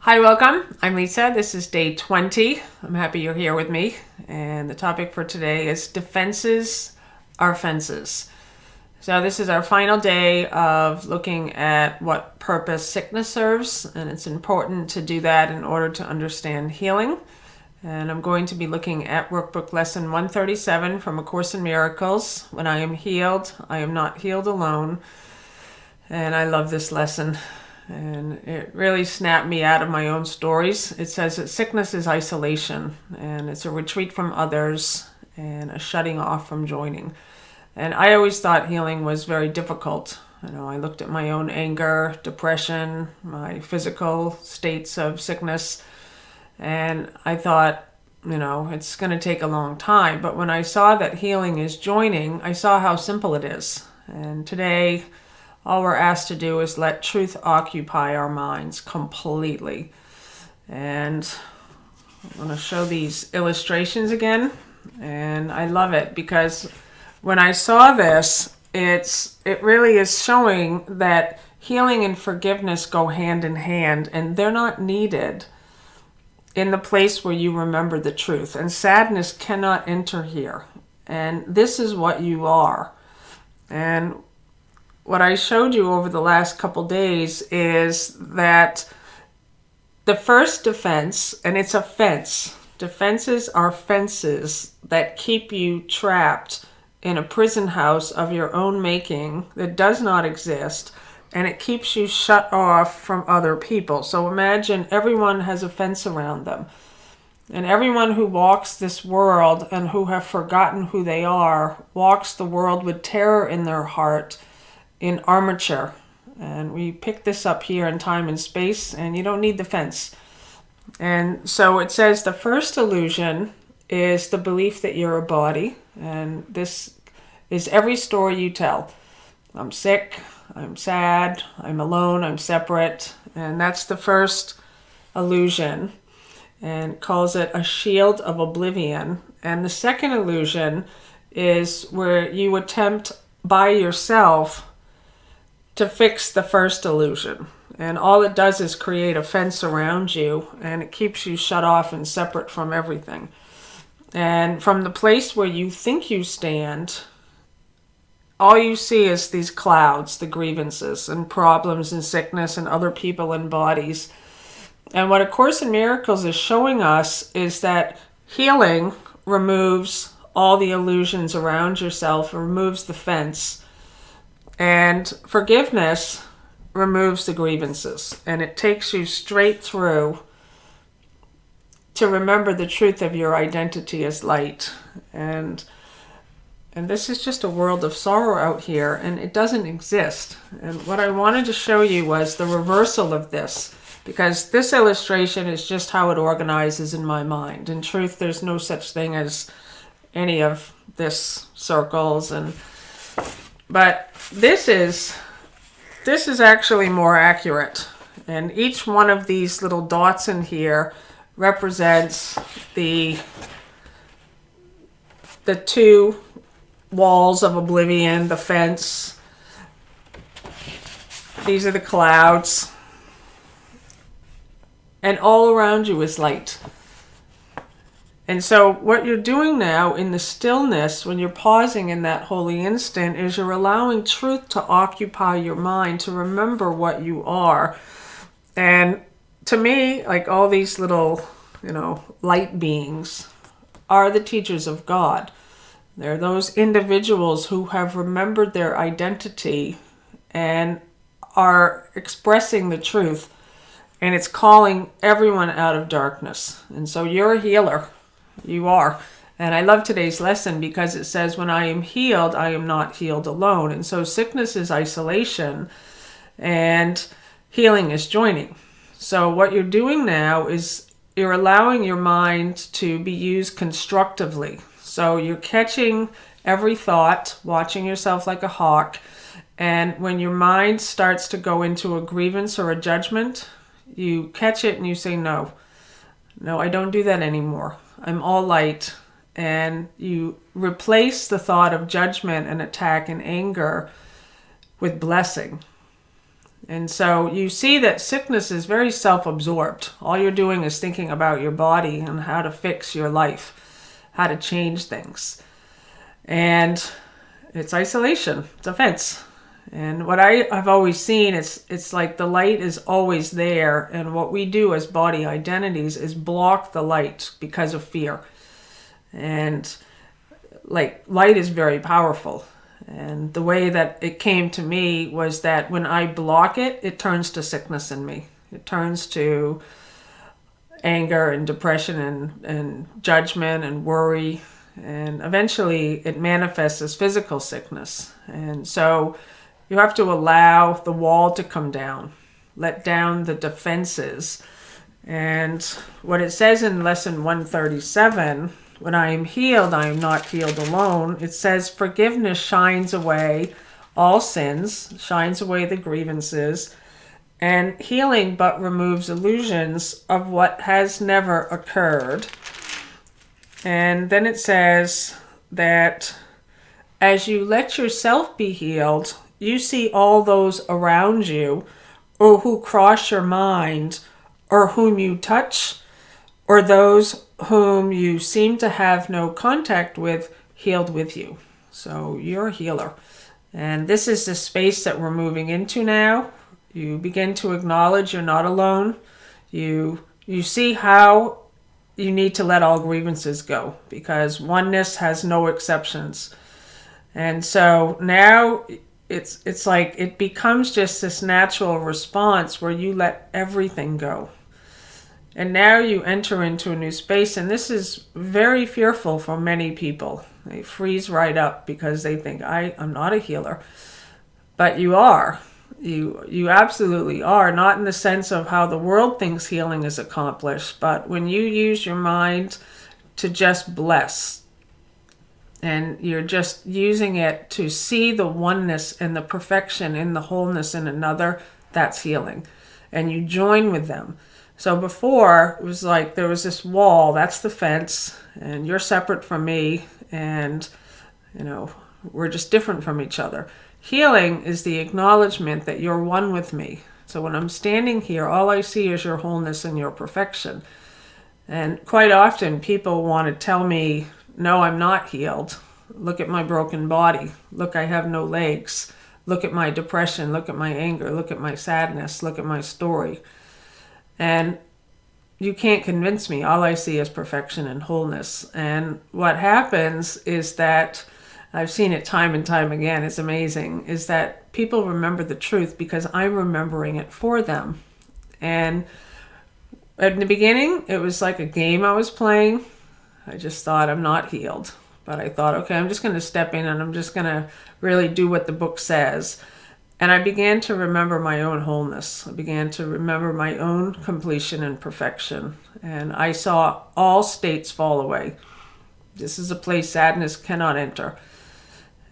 Hi, welcome. I'm Lisa. This is day 20. I'm happy you're here with me. And the topic for today is defenses are fences. So this is our final day of looking at what purpose sickness serves. And it's important to do that in order to understand healing. And I'm going to be looking at workbook lesson 137 from A Course in Miracles. When I am healed, I am not healed alone. And I love this lesson. And it really snapped me out of my own stories. It says that sickness is isolation, and it's a retreat from others and a shutting off from joining. And I always thought healing was very difficult. I looked at my own anger, depression, my physical states of sickness, and I thought, it's going to take a long time. But when I saw that healing is joining, I saw how simple it is. And today, all we're asked to do is let truth occupy our minds completely. And I'm going to show these illustrations again. And I love it because when I saw this, it really is showing that healing and forgiveness go hand in hand, and they're not needed in the place where you remember the truth. And sadness cannot enter here. And this is what you are. And what I showed you over the last couple days is that the first defense, and it's a fence. Defenses are fences that keep you trapped in a prison house of your own making that does not exist, and it keeps you shut off from other people. So imagine everyone has a fence around them. And everyone who walks this world and who have forgotten who they are walks the world with terror in their heart, in armature. And we pick this up here in time and space, and you don't need the fence. And so it says the first illusion is the belief that you're a body, and this is every story you tell. I'm sick, I'm sad, I'm alone, I'm separate, and that's the first illusion, and calls it a shield of oblivion. And the second illusion is where you attempt by yourself to fix the first illusion. And all it does is create a fence around you, and it keeps you shut off and separate from everything. And from the place where you think you stand, all you see is these clouds, the grievances and problems and sickness and other people and bodies. And what A Course in Miracles is showing us is that healing removes all the illusions around yourself, removes the fence. And forgiveness removes the grievances, and it takes you straight through to remember the truth of your identity as light. And this is just a world of sorrow out here, and it doesn't exist. And what I wanted to show you was the reversal of this, because this illustration is just how it organizes in my mind. In truth, there's no such thing as any of this circles, but this is actually more accurate. And each one of these little dots in here represents the two walls of oblivion, the fence. These are the clouds. And all around you is light. And so what you're doing now in the stillness, when you're pausing in that holy instant, is you're allowing truth to occupy your mind, to remember what you are. And to me, like all these little, light beings are the teachers of God. They're those individuals who have remembered their identity and are expressing the truth. And it's calling everyone out of darkness. And so you're a healer. You are. And I love today's lesson because it says, when I am healed, I am not healed alone. And so sickness is isolation and healing is joining. So what you're doing now is you're allowing your mind to be used constructively. So you're catching every thought, watching yourself like a hawk. And when your mind starts to go into a grievance or a judgment, you catch it and you say, no, I don't do that anymore. I'm all light. And you replace the thought of judgment and attack and anger with blessing. And so you see that sickness is very self-absorbed. All you're doing is thinking about your body and how to fix your life, how to change things. And it's isolation, it's offense. And what I've always seen is it's like the light is always there, and what we do as body identities is block the light because of fear. And like light is very powerful. And the way that it came to me was that when I block it, it turns to sickness in me. It turns to anger and depression and judgment and worry. And eventually it manifests as physical sickness. And so you have to allow the wall to come down, let down the defenses. And what it says in lesson 137, when I am healed, I am not healed alone. It says forgiveness shines away all sins, shines away the grievances, and healing but removes illusions of what has never occurred. And then it says that as you let yourself be healed, you see all those around you, or who cross your mind, or whom you touch, or those whom you seem to have no contact with, healed with you. So you're a healer. And this is the space that we're moving into now. You begin to acknowledge you're not alone. You see how you need to let all grievances go, because oneness has no exceptions. And so now it's like it becomes just this natural response where you let everything go. And now you enter into a new space, and this is very fearful for many people. They freeze right up because they think, I'm not a healer. But you are. You absolutely are, not in the sense of how the world thinks healing is accomplished, but when you use your mind to just bless, and you're just using it to see the oneness and the perfection in the wholeness in another, that's healing. And you join with them. So before, it was like there was this wall, that's the fence, and you're separate from me, and, we're just different from each other. Healing is the acknowledgement that you're one with me. So when I'm standing here, all I see is your wholeness and your perfection. And quite often people want to tell me, no, I'm not healed. Look at my broken body. Look, I have no legs. Look at my depression. Look at my anger. Look at my sadness. Look at my story. And you can't convince me. All I see is perfection and wholeness. And what happens is that, I've seen it time and time again, it's amazing, is that people remember the truth because I'm remembering it for them. And in the beginning, it was like a game I was playing. I just thought, I'm not healed. But I thought, okay, I'm just going to step in and I'm just going to really do what the book says. And I began to remember my own wholeness. I began to remember my own completion and perfection. And I saw all states fall away. This is a place sadness cannot enter.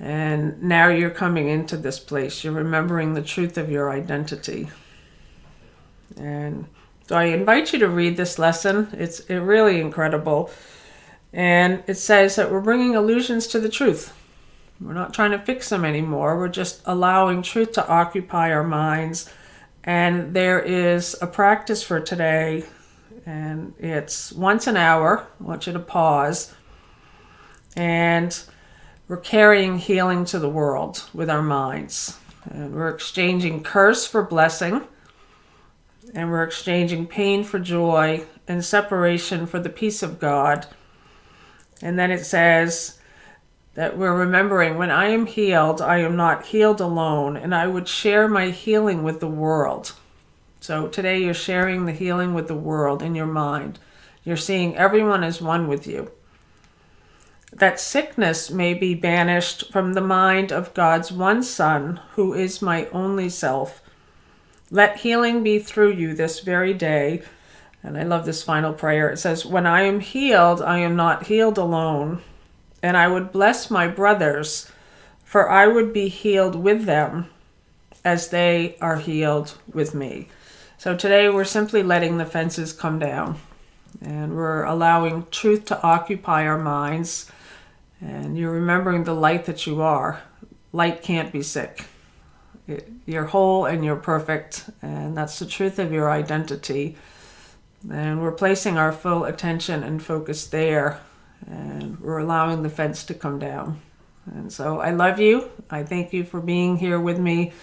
And now you're coming into this place. You're remembering the truth of your identity. And so I invite you to read this lesson. It's really incredible. And it says that we're bringing illusions to the truth. We're not trying to fix them anymore. We're just allowing truth to occupy our minds. And there is a practice for today. And it's once an hour. I want you to pause. And we're carrying healing to the world with our minds. And we're exchanging curse for blessing. And we're exchanging pain for joy and separation for the peace of God. And then it says that we're remembering, when I am healed, I am not healed alone, and I would share my healing with the world. So today you're sharing the healing with the world in your mind. You're seeing everyone as one with you. That sickness may be banished from the mind of God's one Son, who is my only self. Let healing be through you this very day. And I love this final prayer. It says, when I am healed, I am not healed alone. And I would bless my brothers, for I would be healed with them as they are healed with me. So today we're simply letting the fences come down. And we're allowing truth to occupy our minds. And you're remembering the light that you are. Light can't be sick. You're whole and you're perfect, and that's the truth of your identity. And we're placing our full attention and focus there, and we're allowing the fence to come down. And so I love you. I thank you for being here with me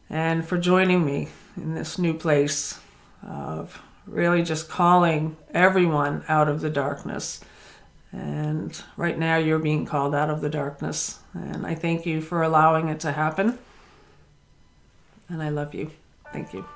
and for joining me in this new place of really just calling everyone out of the darkness. And right now you're being called out of the darkness. And I thank you for allowing it to happen. And I love you. Thank you.